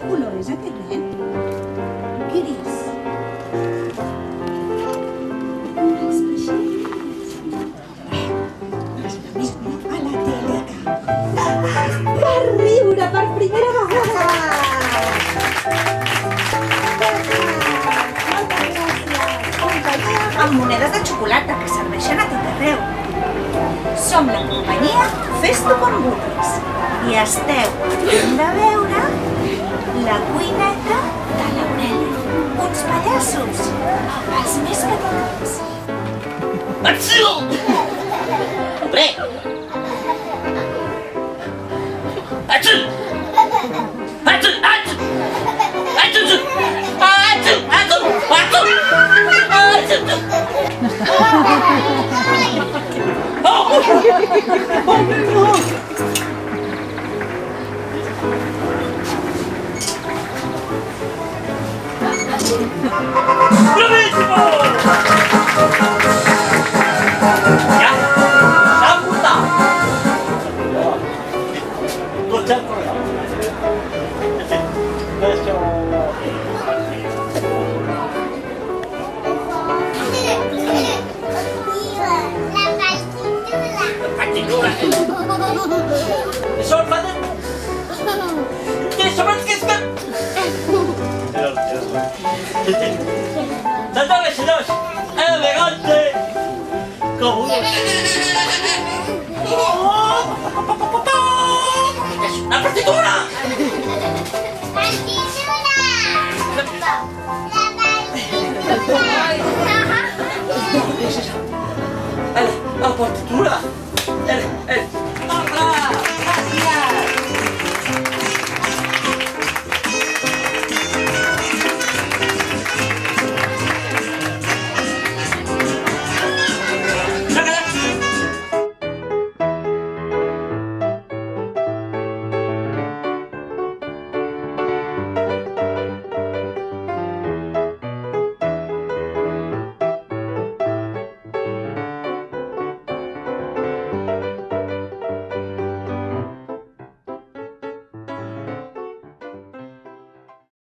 color és aquest nen? Gris. Els vaixells. A la tèlica. Va riure per primera vegada! Moltes gràcies! Companyia amb monedes de xocolata que serveixen a tot arreu. Som la companyia Fes-t'ho com vulguis i esteu a punt de veure la cuineta de l'Aureli. Uns pallassos, els més petits. Acció! Hombre! Acció! Acció! Acció! Acció! Acció! Bravissimo! Ja, s'ha portat! Tot s'ha portat. Això el fa de... Què sabes què és que... ¡Salta vecinos! ¡Elegante! ¡Como uno! ¡Es una partitura! ¡La partitura!